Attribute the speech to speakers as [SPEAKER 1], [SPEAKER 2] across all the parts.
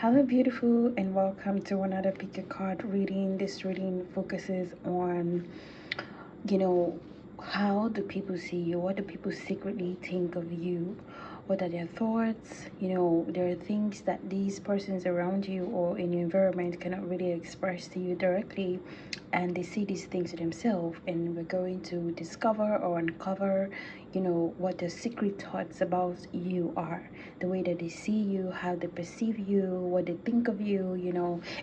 [SPEAKER 1] Hello, beautiful, and welcome to another pick a card reading. This reading focuses on, you know, how do people see you? What do people secretly think of you? What are their thoughts? There are things that these persons around you or in your environment cannot really express to you directly, and they see these things themselves. And we're going to discover or uncover, what the secret thoughts about you are, the way that they see you, how they perceive you, what they think of you,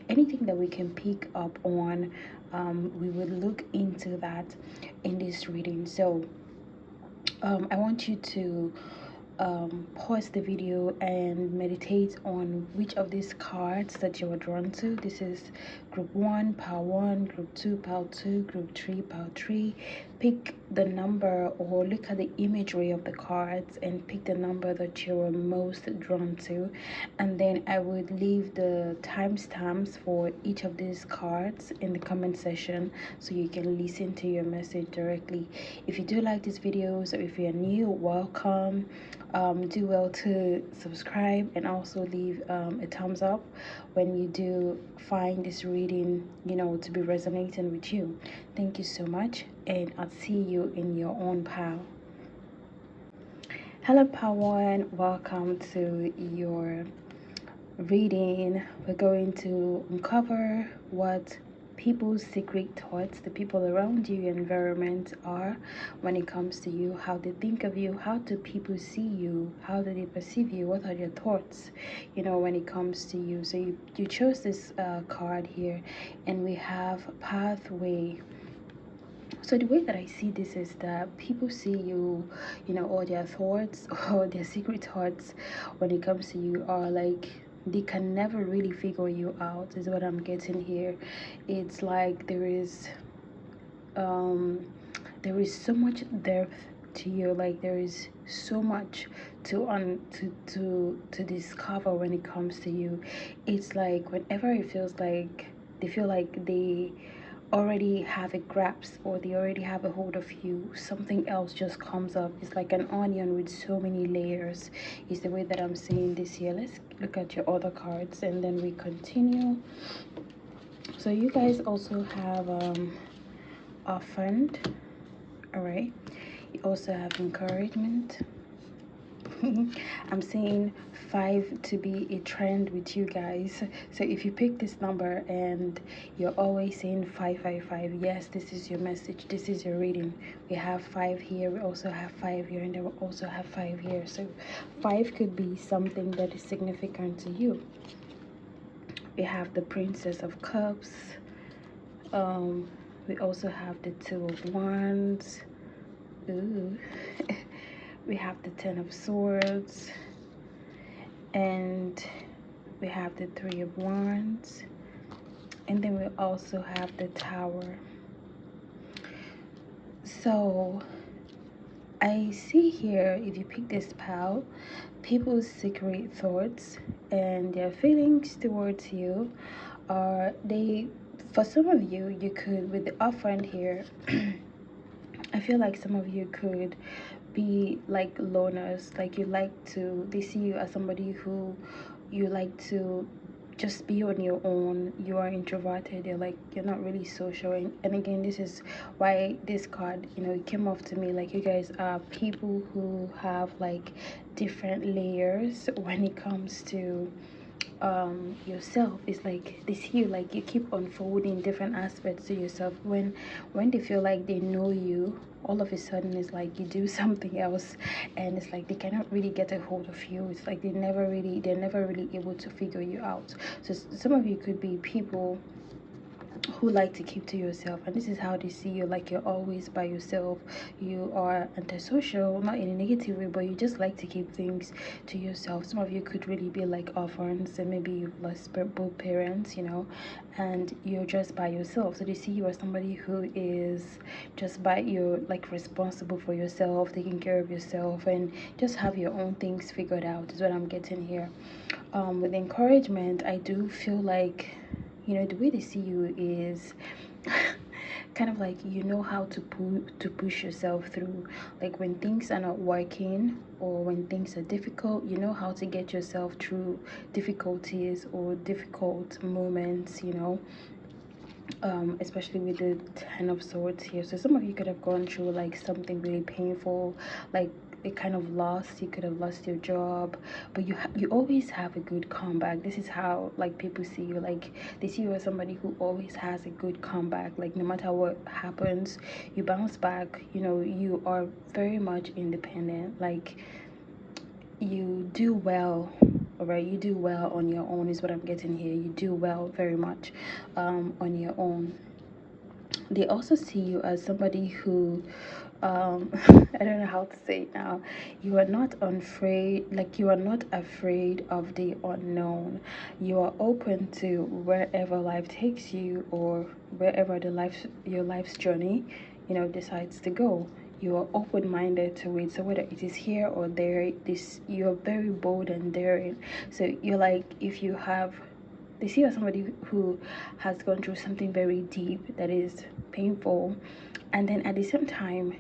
[SPEAKER 1] anything that we can pick up on. We will look into that in this reading. So I want you to pause the video and meditate on which of these cards that you are drawn to. This is group 1, pile 1, group 2, pile 2, group 3, pile 3. Pick the number or look at the imagery of the cards and pick the number that you are most drawn to, and then I would leave the timestamps for each of these cards in the comment section so you can listen to your message directly. If you do like these videos, or if you're new, welcome. Do well to subscribe and also leave a thumbs up when you do find this reading to be resonating with you. Thank you so much, and I'll see you in your own pile. Hello, pile 1, welcome to your reading. We're going to uncover what people's secret thoughts, the people around you, your environment, are when it comes to you, how they think of you, how do people see you, how do they perceive you, what are your thoughts when it comes to you. So you chose this card here, and we have pathway. So the way that I see this is that people see you, all their thoughts or their secret thoughts when it comes to you are like they can never really figure you out, is what I'm getting here. It's like there is so much depth to you, like there is so much to discover when it comes to you. It's like whenever it feels like they feel like they already have a grasp or they already have a hold of you, something else just comes up. It's like an onion with so many layers, is the way that I'm seeing this here. Let's look at your other cards and then we continue. So you guys also have a friend, all right? You also have encouragement. I'm seeing 5 to be a trend with you guys. So if you pick this number and you're always saying 555, yes, this is your message, this is your reading. We have 5 here, we also have 5 here, and then we also have 5 here. So 5 could be something that is significant to you. We have the Princess of Cups. We also have the 2 of Wands. Ooh. We have the 10 of Swords, and we have the 3 of Wands, and then we also have the Tower. So I see here, if you pick this pile, people's secret thoughts and their feelings towards you are, for some of you, you could, with the offering here, I feel like some of you could be like loners, like they see you as somebody who you like to just be on your own. You are introverted, you're not really social, and again, this is why this card it came off to me like you guys are people who have like different layers when it comes to yourself. Is like they see you, like you keep unfolding different aspects to yourself. When they feel like they know you, all of a sudden it's like you do something else, and it's like they cannot really get a hold of you. It's like they're never really able to figure you out. So some of you could be people who like to keep to yourself, and this is how they see you, like you're always by yourself. You are antisocial, not in a negative way, but you just like to keep things to yourself. Some of you could really be like orphans, and maybe you've lost both parents, and you're just by yourself. So they see you as somebody who is just you're like responsible for yourself, taking care of yourself, and just have your own things figured out, is what I'm getting here. With encouragement, I do feel like the way they see you is kind of like you know how to push yourself through. Like when things are not working or when things are difficult, you know how to get yourself through difficulties or difficult moments, you know. Especially with the Ten of Swords here, so some of you could have gone through like something really painful, like a kind of loss. You could have lost your job, but you always have a good comeback. This is how like people see you. Like they see you as somebody who always has a good comeback. Like no matter what happens, you bounce back. You know, you are very much independent. Like you do well. All right, you do well on your own is what I'm getting here. You do well very much on your own. They also see you as somebody who I don't know how to say it now. You are not afraid, like you are not afraid of the unknown. You are open to wherever life takes you, or wherever your life's journey, you know, decides to go. You are open-minded to it. So whether it is here or there, this you're very bold and daring. So you're like, if you have, they see you as somebody who has gone through something very deep that is painful, and then at the same time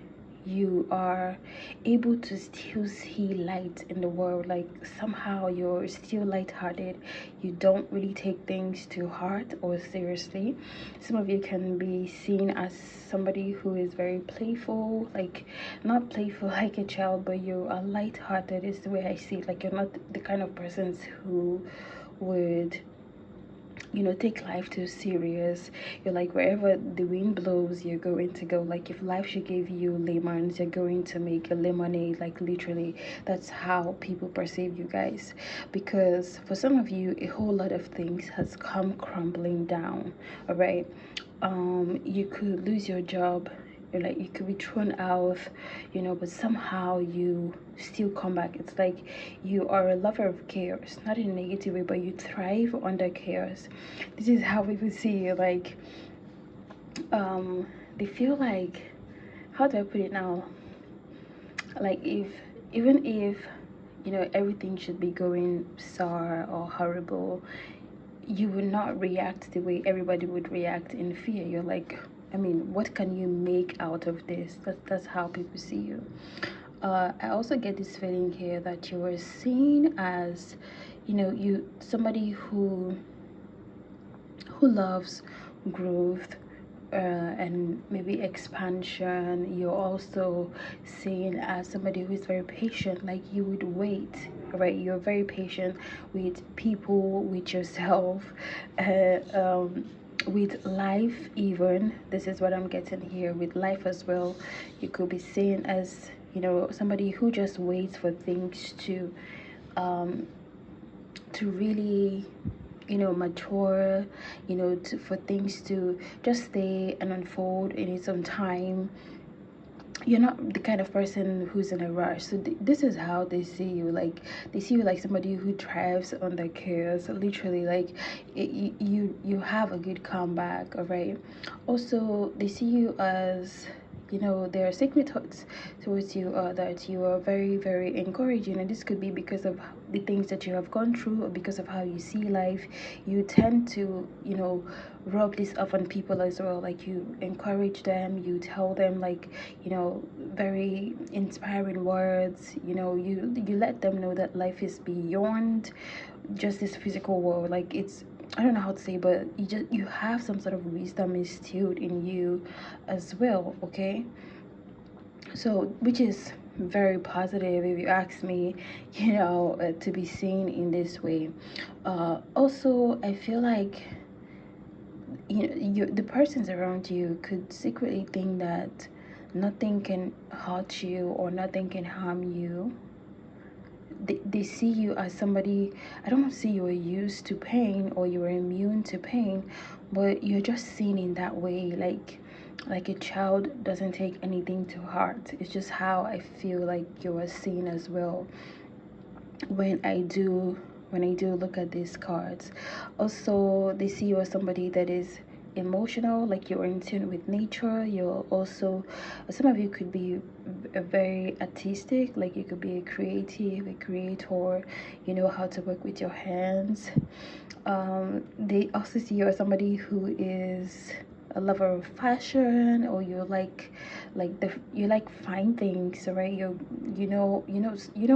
[SPEAKER 1] you are able to still see light in the world. Like somehow you're still lighthearted. You don't really take things too hard or seriously. Some of you can be seen as somebody who is very playful, like not playful like a child, but you are lighthearted is the way I see it. Like you're not the kind of persons who would, you know, take life too serious. You're like, wherever the wind blows, you're going to go. Like if life should give you lemons, you're going to make a lemonade. Like literally, that's how people perceive you guys. Because for some of you, a whole lot of things has come crumbling down. All right, you could lose your job. You're like, you could be thrown out, you know, but somehow you still come back. It's like you are a lover of chaos, not in a negative way, but you thrive under chaos. This is how people see you. Like they feel like, how do I put it now, like if, even if, you know, everything should be going sour or horrible, you would not react the way everybody would react in fear. You're like, I mean, what can you make out of this? That's how people see you. I also get this feeling here that you are seen as, you know, you somebody who loves growth, and maybe expansion. You're also seen as somebody who is very patient. Like you would wait, right? You're very patient with people, with yourself, with life. Even this is what I'm getting here with life as well. You could be seen as, you know, somebody who just waits for things to really, you know, mature, you know, for things to just stay and unfold in its own time. You're not the kind of person who's in a rush. So this is how they see you. Like they see you like somebody who thrives on the chaos. Literally, like you have a good comeback. All right. Also, they see you as, you know, there are secret thoughts towards you, that you are very, very encouraging, and this could be because of the things that you have gone through, or because of how you see life. You tend to, you know, rub this off on people as well. Like you encourage them, you tell them, like, you know, very inspiring words. You know, you let them know that life is beyond just this physical world. Like it's, I don't know how to say, but you have some sort of wisdom instilled in you as well. Okay, so which is very positive if you ask me, you know, to be seen in this way. Also, I feel like, you know, the persons around you could secretly think that nothing can hurt you or nothing can harm you. They see you as somebody, I don't see you are used to pain or you're immune to pain, but you're just seen in that way. Like a child doesn't take anything to heart. It's just how I feel like you are seen as well when I do look at these cards. Also, they see you as somebody that is emotional, like you're in tune with nature. You're also, some of you could be a very artistic, like you could be a creative, a creator. You know how to work with your hands. They also see you as somebody who is a lover of fashion, or you you like fine things, right? You know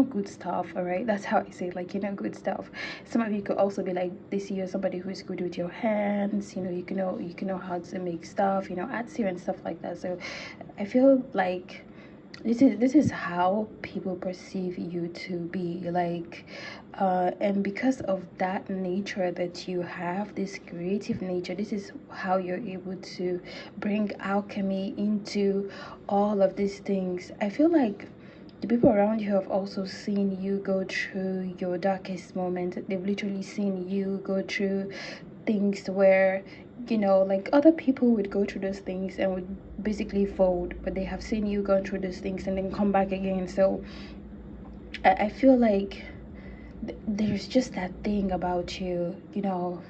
[SPEAKER 1] good stuff, all right? That's how I say it, like, good stuff. Some of you could also be like, they see you as somebody who's good with your hands, you can know how to make stuff, artsy and stuff like that. So I feel like this is how people perceive you to be, like, and because of that nature that you have, this creative nature, this is how you're able to bring alchemy into all of these things. I feel like the people around you have also seen you go through your darkest moment. They've literally seen you go through things where, like, other people would go through those things and would basically fold, but they have seen you go through those things and then come back again. So I feel like there's just that thing about you, people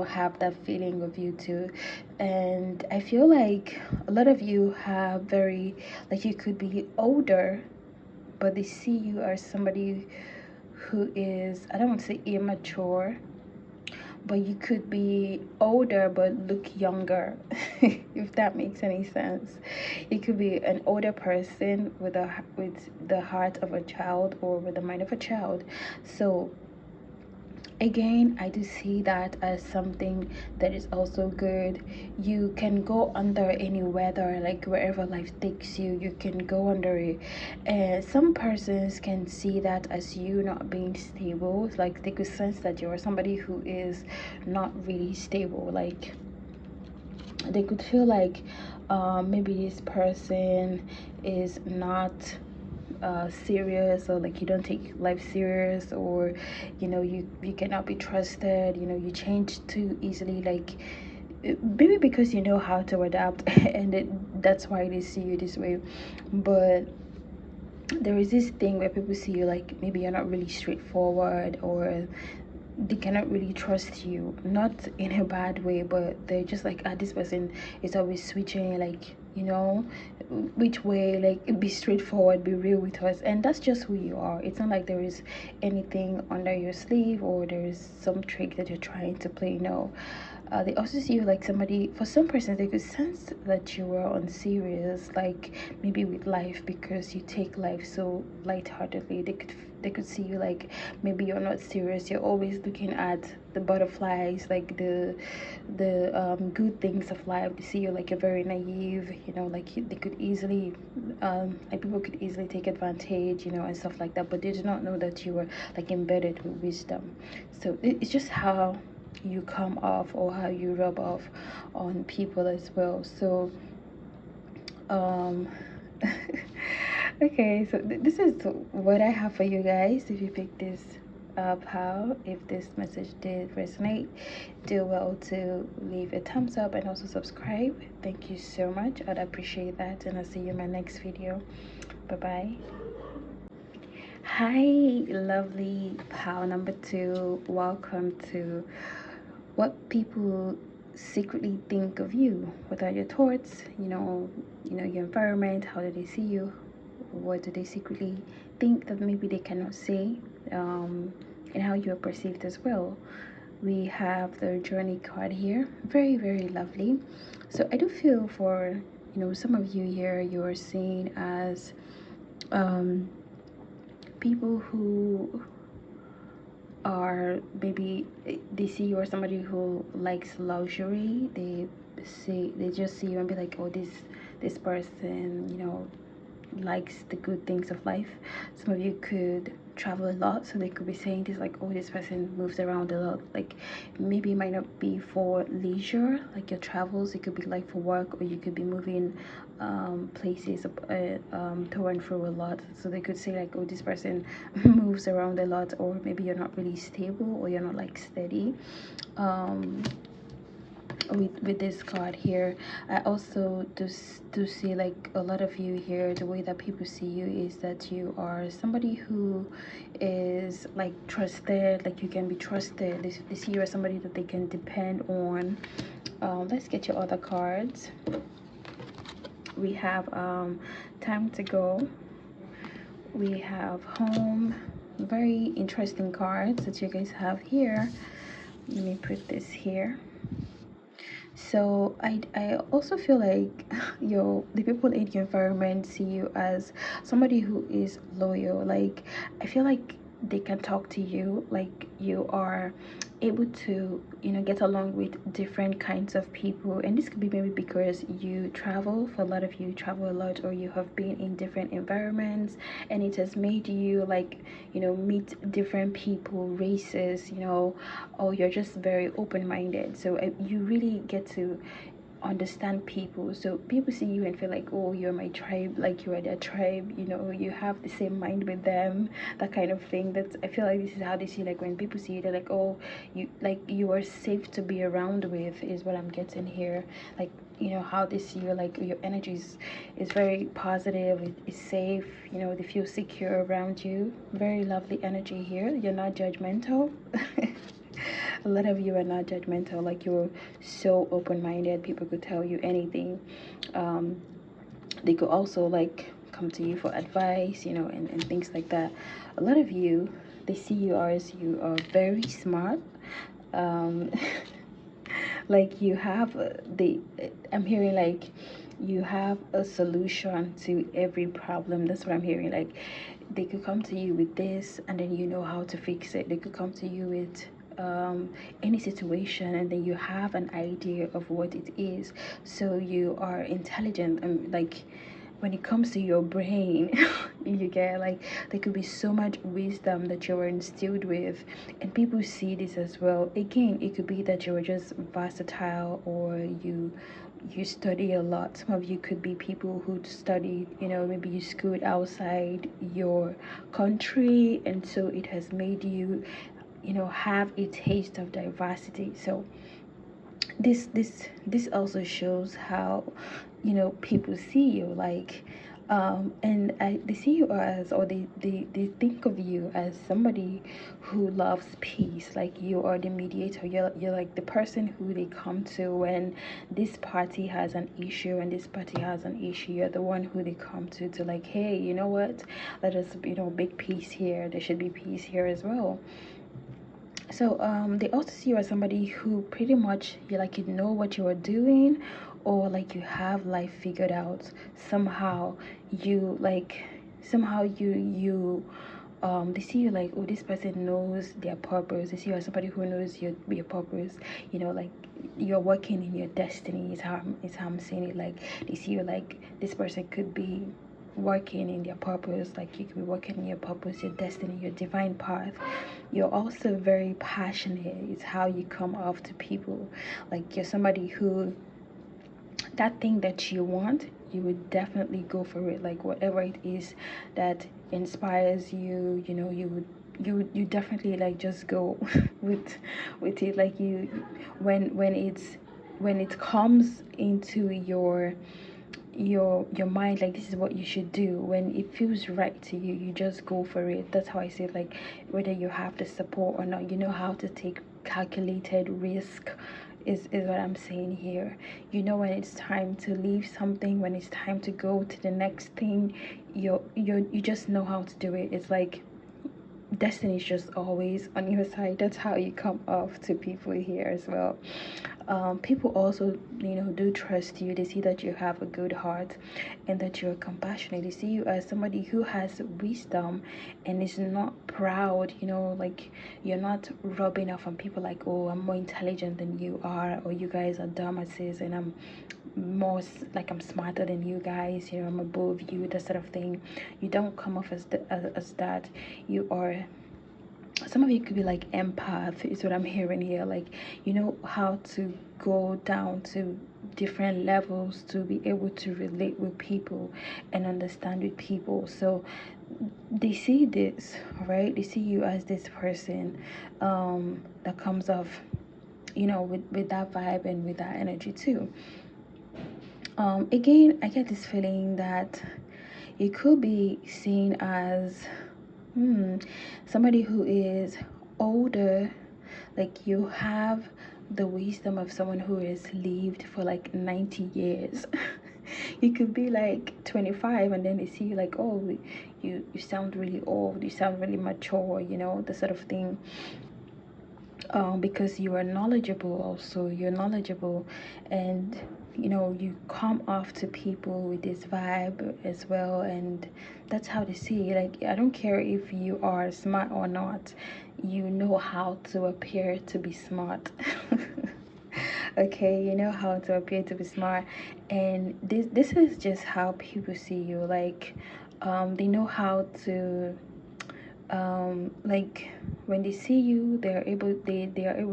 [SPEAKER 1] have that feeling of you too. And I feel like a lot of you have very, like, you could be older, but they see you as somebody who is, I don't want to say immature, but you could be older but look younger, if that makes any sense. You could be an older person with the heart of a child, or with the mind of a child. So again, I do see that as something that is also good. You can go under any weather, like wherever life takes you, you can go under it. And some persons can see that as you not being stable, like they could sense that you are somebody who is not really stable. Like, they could feel like, maybe this person is not serious, or like you don't take life serious, or you cannot be trusted, you change too easily, like, maybe because you know how to adapt and that's why they see you this way. But there is this thing where people see you like, maybe you're not really straightforward, or they cannot really trust you, not in a bad way, but they're just like, this person is always switching, like, which way, like, be straightforward, be real with us. And that's just who you are. It's not like there is anything under your sleeve, or there is some trick that you're trying to play. No. They also see you like somebody, for some persons they could sense that you are unserious, like maybe with life, because you take life so lightheartedly. They could see you like, maybe you're not serious, you're always looking at the butterflies, like the good things of life. They see you like you're very naive, like they could easily, like people could easily take advantage, and stuff like that, but they do not know that you are like embedded with wisdom. So it's just how you come off, or how you rub off on people as well. So okay, so this is what I have for you guys. If you pick this up, how, if this message did resonate, do well to leave a thumbs up and also subscribe. Thank you so much, I'd appreciate that, and I'll see you in my next video. Bye bye. Hi, lovely pal number 2. Welcome to what people secretly think of you. What are your thoughts? Your environment. How do they see you? What do they secretly think that maybe they cannot say? And how you are perceived as well. We have the journey card here. Very, very lovely. So I do feel for some of you here, you're seen as people who are, maybe they see you as somebody who likes luxury. They just see you and be like, oh, this person likes the good things of life. Some of you could travel a lot, so they could be saying this, like, oh, this person moves around a lot. Like, maybe it might not be for leisure, like your travels. It could be like for work, or you could be moving places to and fro a lot. So they could say like, oh, this person moves around a lot, or maybe you're not really stable, or you're not like steady. With this card here, I also do see like a lot of you here, the way that people see you is that you are somebody who is like trusted, like you can be trusted. They see you as somebody that they can depend on. Let's get your other cards. We have time to go. We have home. Very interesting cards that you guys have here. Let me put this here. So I also feel like the people in your environment see you as somebody who is loyal. Like, I feel like they can talk to you, like you are able to, get along with different kinds of people. And this could be maybe because you travel, for a lot of you travel a lot, or you have been in different environments, and it has made you like, meet different people, races, or you're just very open-minded. So you really get to understand people. So people see you and feel like, oh, you're my tribe, like you are their tribe, you have the same mind with them, that kind of thing. That's, I feel like this is how they see, like when people see you, they're like, oh, you are safe to be around with, is what I'm getting here. Like, how they see you, like your energy is very positive, it's safe, they feel secure around you. Very lovely energy here. You're not judgmental. A lot of you are not judgmental, like you're so open-minded. People could tell you anything. They could also like come to you for advice, and things like that. A lot of you, they see you as you are very smart. um like you have I'm hearing like you have a solution to every problem. That's what I'm hearing. Like they could come to you with this, and then you know how to fix it. They could come to you with any situation, and then you have an idea of what it is. So you are intelligent, and like when it comes to your brain, you get like there could be so much wisdom that you were instilled with, and people see this as well. Again, it could be that you were just versatile, or you study a lot. Some of you could be people who studied, maybe you schooled outside your country, and so it has made you, have a taste of diversity. So this also shows how, people see you, like and they see you as, or they think of you as somebody who loves peace. Like you are the mediator. You're like the person who they come to when this party has an issue, and this party has an issue. You're the one who they come to like, hey, you know what, let us, make peace here. There should be peace here as well. So they also see you as somebody who pretty much, you like, what you are doing, or like you have life figured out somehow. You like somehow they see you like, oh, this person knows their purpose. They see you as somebody who knows your purpose. Like you're working in your destiny, is how I'm saying it. Like they see you like this person could be working in their purpose. Like you could be working in your purpose, your destiny, your divine path. You're also very passionate. It's how you come off to people. Like you're somebody who, that thing that you want, you would definitely go for it. Like whatever it is that inspires you, you definitely like just go with it. Like when it comes into your mind, like this is what you should do, when it feels right to you, you just go for it. That's how I say it. Like whether you have the support or not, you know how to take calculated risk, is what I'm saying here. When it's time to leave something, when it's time to go to the next thing, you just know how to do it. It's like destiny is just always on your side. That's how you come off to people here as well. People also, do trust you. They see that you have a good heart and that you're compassionate. They see you as somebody who has wisdom and is not proud. Like you're not rubbing off on people like, oh, I'm more intelligent than you are, or you guys are dumbasses and I'm more like I'm smarter than you guys, I'm above you, that sort of thing. You don't come off as that. You are, some of you could be like empath, is what I'm hearing here. Like you know how to go down to different levels to be able to relate with people and understand with people. So they see this, right? They see you as this person that comes off, with that vibe and with that energy too. Again, I get this feeling that it could be seen as somebody who is older. Like you have the wisdom of someone who has lived for like 90 years. You could be like 25 and then they see you like, oh, you sound really old, you sound really mature, the sort of thing. because you are knowledgeable. Also, you're knowledgeable, and you come off to people with this vibe as well, and that's how they see you. Like, I don't care if you are smart or not, you know how to appear to be smart. Okay, you know how to appear to be smart, and this is just how people see you. Like, they know how to, like, when they see you, they are able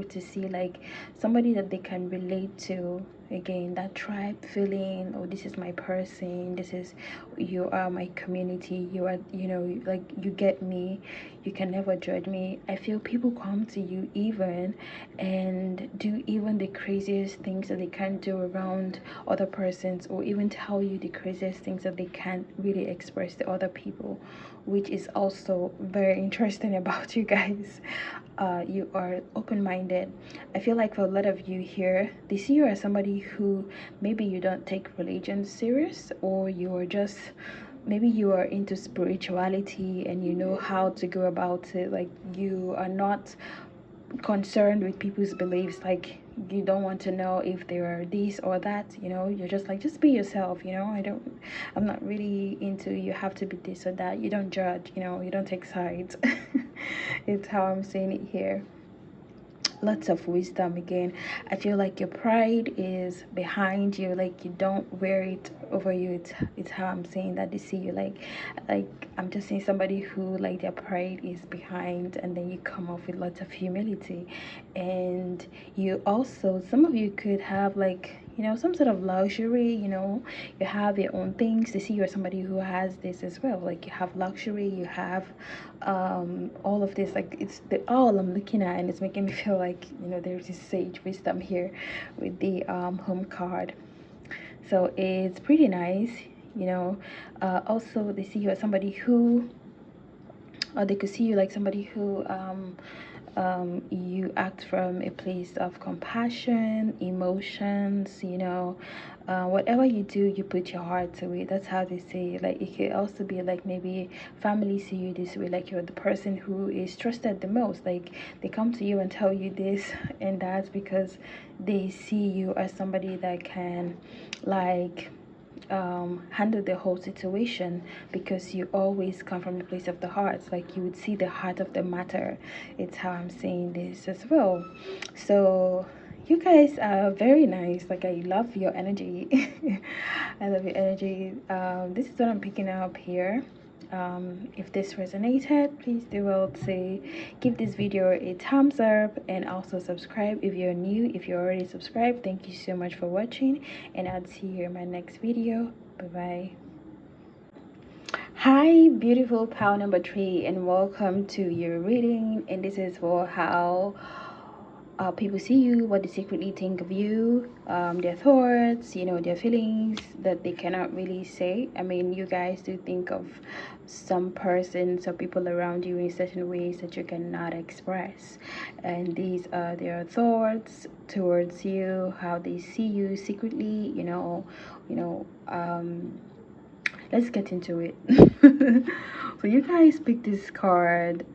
[SPEAKER 1] to see like somebody that they can relate to. Again, that tribe feeling, oh, this is my person, this is, you are my community, you are, like, you get me, you can never judge me. I feel people come to you even and do even the craziest things that they can't do around other persons, or even tell you the craziest things that they can't really express to other people, which is also very interesting about you guys. You are open-minded. I feel like for a lot of you here, they see you as somebody who, maybe you don't take religion serious, or you're just, maybe you are into spirituality and you know how to go about it. Like, you are not concerned with people's beliefs. Like, you don't want to know if they are this or that. You're just like, just be yourself. I'm not really into, you have to be this or that. You don't judge. You don't take sides. It's how I'm saying it here. Lots of wisdom. Again, I feel like your pride is behind you. Like, you don't wear it over you. It's how I'm saying that they see you. Like, I'm just saying somebody who, like, their pride is behind, and then you come off with lots of humility. And you also, some of you could have, like, some sort of luxury. You have your own things. They see you as somebody who has this as well. Like, you have luxury, you have all of this. Like, it's the all I'm looking at, and it's making me feel like, there's this sage wisdom here with the home card. So it's pretty nice. Also, they see you as somebody who, or they could see you like somebody who, you act from a place of compassion, emotions. Whatever you do, you put your heart to it. That's how they say it. Like, it could also be like, maybe family see you this way, like you're the person who is trusted the most. Like, they come to you and tell you this and that because they see you as somebody that can, like, handle the whole situation, because you always come from the place of the heart. Like, you would see the heart of the matter. It's how I'm saying this as well. So you guys are very nice. Like, I love your energy. I love your energy. This is what I'm picking up here. If this resonated, please do well to give this video a thumbs up, and also subscribe if you're new. If you're already subscribed, thank you so much for watching, and I'll see you in my next video. Bye bye. Hi, beautiful pal number 3, and welcome to your reading. And this is for how people see you, what they secretly think of you, their thoughts, their feelings that they cannot really say. I mean, you guys do think of some persons or people around you in certain ways that you cannot express, and these are their thoughts towards you, how they see you secretly. Let's get into it. So you guys pick this card,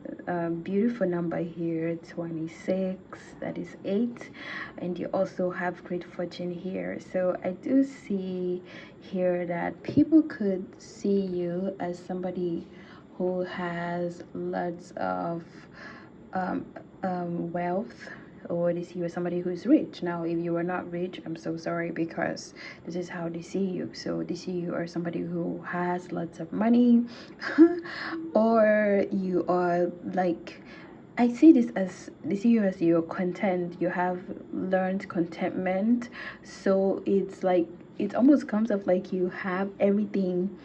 [SPEAKER 1] beautiful number here, 26, that is 8, and you also have great fortune here. So I do see here that people could see you as somebody who has lots of wealth, or they see you as somebody who's rich. Now, if you are not rich, I'm so sorry, because this is how they see you. So they see you as somebody who has lots of money, or you are like, I see this as, they see you as you're content, you have learned contentment. So it's like, it almost comes off like you have everything,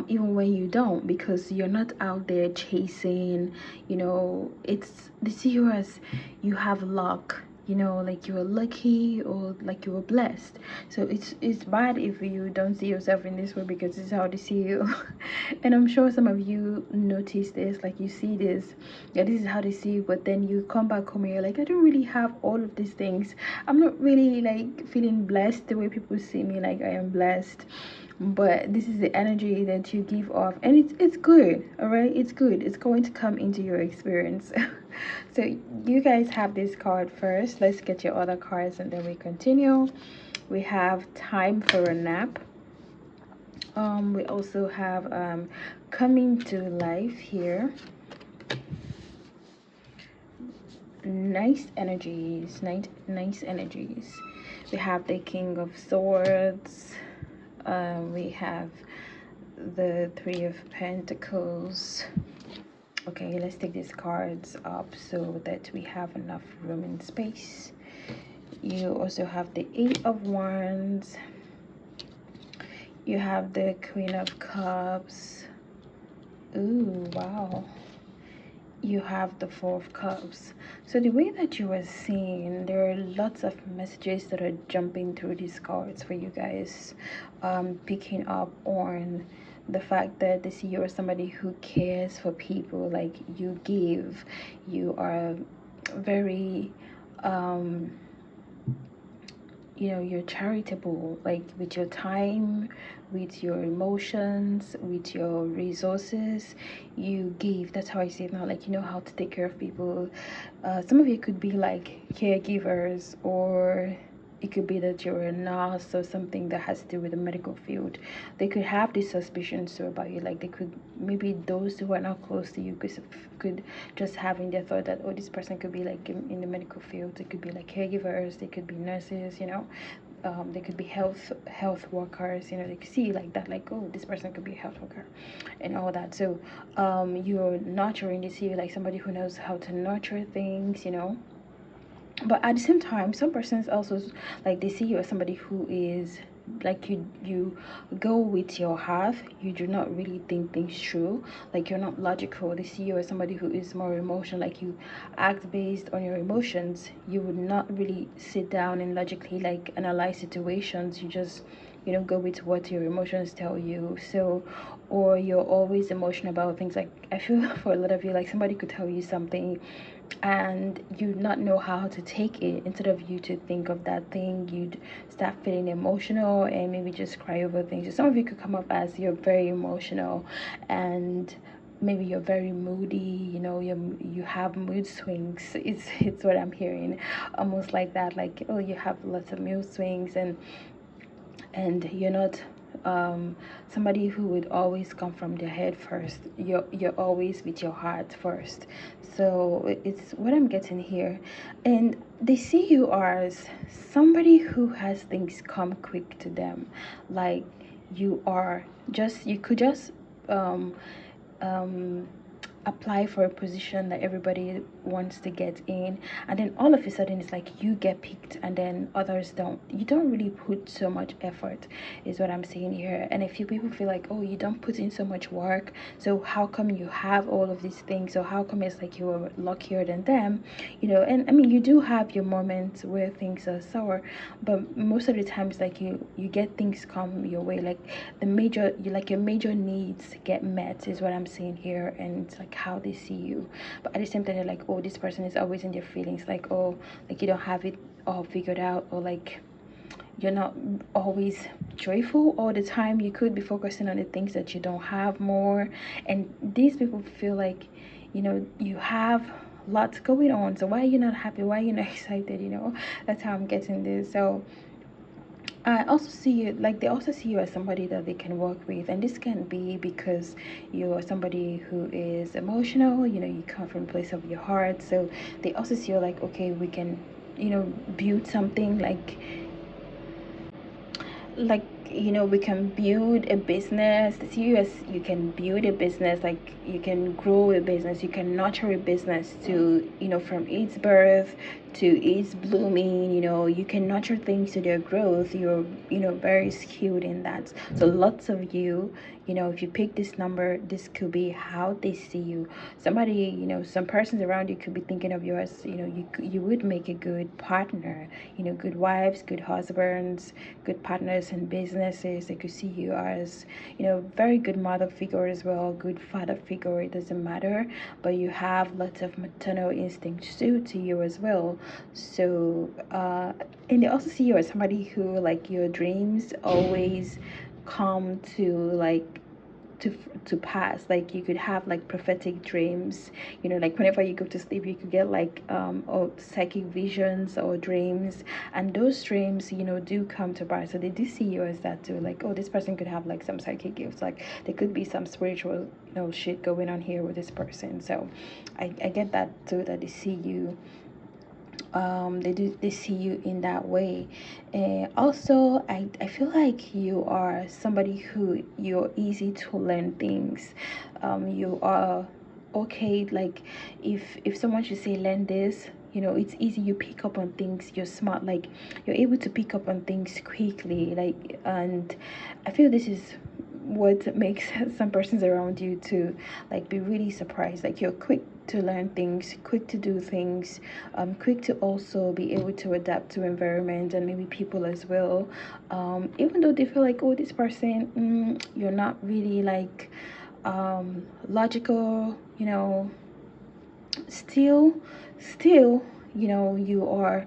[SPEAKER 1] even when you don't, because you're not out there chasing. It's, they see you as you have luck, like you're lucky, or like you were blessed. So it's bad if you don't see yourself in this way, because this is how they see you. And I'm sure some of you notice this. Like, you see this, yeah, this is how they see you, but then you come back home and you're like, I don't really have all of these things. I'm not really, like, feeling blessed the way people see me, like I am blessed. but this is the energy that you give off, and it's good. All right, it's good. It's going to come into your experience. So you guys have this card first. Let's get your other cards and then we continue. We have time for a nap. We also have coming to life here. Nice energies, nice energies. We have the King of Swords. We have the Three of Pentacles. Okay, let's take these cards up so that we have enough room and space. You also have the Eight of Wands. You have the Queen of Cups. Ooh, wow. You have the Four of Cups. So the way that you were seeing, there are lots of messages that are jumping through these cards for you guys, picking up on the fact that this you are somebody who cares for people. Like, you give, you are very you know, you're charitable, like with your time, with your emotions, with your resources. You give. That's how I see it now. Like, you know how to take care of people. Some of you could be like caregivers, or it could be that you're a nurse or something that has to do with the medical field. They could have these suspicions too about you. Like, they could, maybe those who are not close to you could just have in their thought that, oh, this person could be like in the medical field. They could be like caregivers, they could be nurses, you know. They could be health workers, you know. They could see like that, like, oh, this person could be a health worker and all that. So you're nurturing. They see you like somebody who knows how to nurture things, you know. But at the same time, some persons also, like, they see you as somebody who is like, you go with your heart. You do not really think things through. Like, you're not logical. They see you as somebody who is more emotional. Like, you act based on your emotions. You would not really sit down and logically like analyze situations. You just, you know, go with what your emotions tell you. So, or you're always emotional about things. Like, I feel for a lot of you, like, somebody could tell you something and you not know how to take it. Instead of you to think of that thing, you'd start feeling emotional and maybe just cry over things. So some of you could come up as you're very emotional, and maybe you're very moody, you know. You have mood swings. It's what I'm hearing, almost like that. Like, oh, you have lots of mood swings, and you're not somebody who would always come from their head first. You're always with your heart first. So it's what I'm getting here. And they see you as somebody who has things come quick to them. Like, you could just um um apply for a position that everybody wants to get in, and then all of a sudden it's like you get picked and then others don't. You don't really put so much effort, is what I'm saying here. And a few people feel like, oh, you don't put in so much work, so how come you have all of these things? So how come it's like you're luckier than them, you know? And I mean, you do have your moments where things are sour, but most of the times, like, you get things come your way. Like, your major needs get met, is what I'm saying here. And it's like how they see you. But at the same time, they're like, oh, this person is always in their feelings. Like, oh, like, you don't have it all figured out, or like you're not always joyful all the time. You could be focusing on the things that you don't have more. And these people feel like, you know, you have lots going on, so why are you not happy? Why are you not excited? You know, that's how I'm getting this. So I also see you, like, they also see you as somebody that they can work with. And this can be because you are somebody who is emotional, you know, you come from a place of your heart. So they also see you like, okay, we can, you know, build something. Like, you know, we can build a business. See you as you can build a business. Like, you can grow a business, you can nurture a business to, you know, from its birth to its blooming. You know, you can nurture things to their growth. You're, you know, very skilled in that. So lots of you, you know, if you pick this number, this could be how they see you. Somebody, you know, some persons around you could be thinking of you as, you know, you would make a good partner, you know, good wives, good husbands, good partners in businesses. They could see you as, you know, very good mother figure as well, good father figure. It doesn't matter, but you have lots of maternal instincts too to you as well. So and they also see you as somebody who, like, your dreams always come to like to pass. Like you could have like prophetic dreams, you know, like whenever you go to sleep you could get like or psychic visions or dreams, and those dreams, you know, do come to pass. So they do see you as that too, like, oh, this person could have like some psychic gifts, like there could be some spiritual, you know, shit going on here with this person. So I get that too, that they see you, they see you in that way. And also I feel like you are somebody who you're easy to learn things. You are okay, like if someone should say learn this, you know, it's easy, you pick up on things, you're smart, like you're able to pick up on things quickly, like, and I feel this is what makes some persons around you to like be really surprised. Like you're quick to learn things, quick to do things, quick to also be able to adapt to environment and maybe people as well. Even though they feel like, oh, this person, you're not really like logical, you know, still, you know, you are,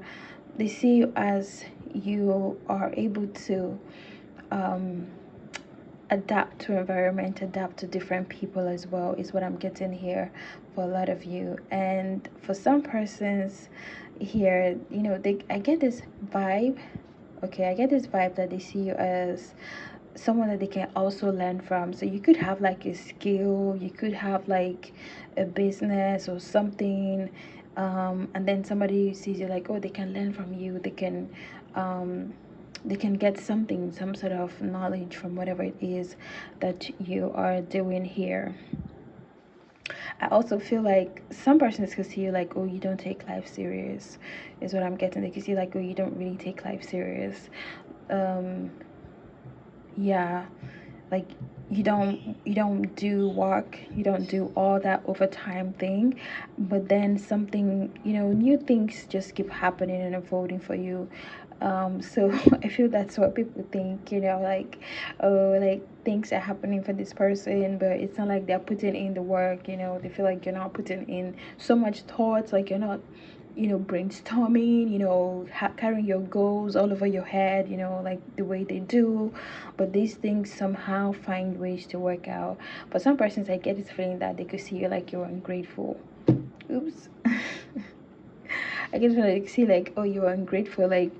[SPEAKER 1] they see you as you are able to um adapt to environment, adapt to different people as well, is what I'm getting here for a lot of you. And for some persons here, you know, I get this vibe, okay, I get this vibe that they see you as someone that they can also learn from. So you could have like a skill, you could have like a business or something, and then somebody sees you like, oh, they can learn from you, they can get something, some sort of knowledge from whatever it is that you are doing here. I also feel like some persons could see you like, oh, you don't take life serious, is what I'm getting. They can see like, oh, you don't really take life serious. Yeah, like you don't do work, you don't do all that overtime thing, but then something, you know, new things just keep happening and unfolding for you. So I feel that's what people think, you know, like, oh, like things are happening for this person, but it's not like they're putting in the work, you know. They feel like you're not putting in so much thoughts, like you're not, you know, brainstorming, you know, carrying your goals all over your head, you know, like the way they do. But these things somehow find ways to work out. For some persons, I get this feeling that they could see you like you're ungrateful. Oops. I get to see like, oh, you're ungrateful, like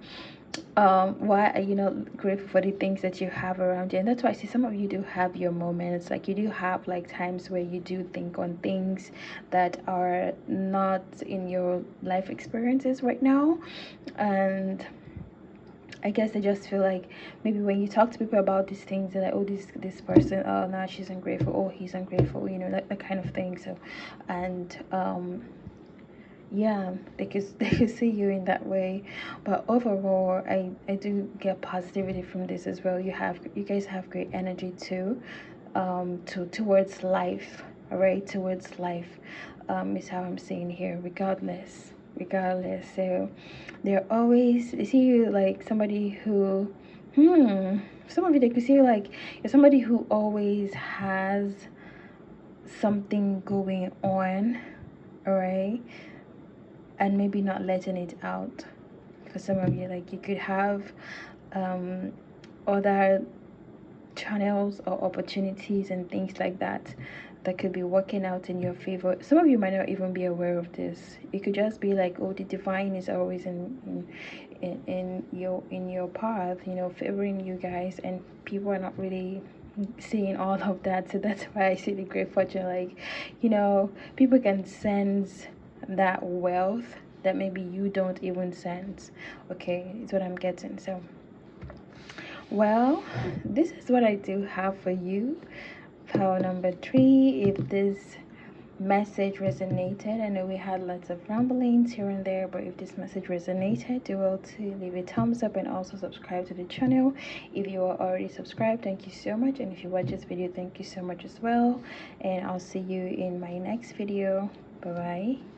[SPEAKER 1] why are you not grateful for the things that you have around you? And that's why I see some of you do have your moments, like you do have like times where you do think on things that are not in your life experiences right now. And I guess I just feel like maybe when you talk to people about these things, they're like, oh, this person, oh, nah, she's ungrateful, oh, he's ungrateful, you know, that kind of thing. So, and yeah, they could see you in that way. But overall, I do get positivity from this as well. You guys have great energy too, towards life. All right, towards life, is how I'm saying here. Regardless, so they see you like somebody who, some of you, they could see you like you're somebody who always has something going on, all right, and maybe not letting it out. For some of you, like you could have other channels or opportunities and things like that that could be working out in your favor. Some of you might not even be aware of this. It could just be like, oh, the divine is always in your path, you know, favoring you guys, and people are not really seeing all of that. So that's why I see the great fortune, like, you know, people can sense that wealth that maybe you don't even sense. Okay, it's what I'm getting. So well, this is what I do have for you. Pile number 3. If this message resonated, I know we had lots of ramblings here and there, but if this message resonated, do well to leave a thumbs up and also subscribe to the channel. If you are already subscribed, thank you so much, and if you watch this video, thank you so much as well, and I'll see you in my next video. Bye bye.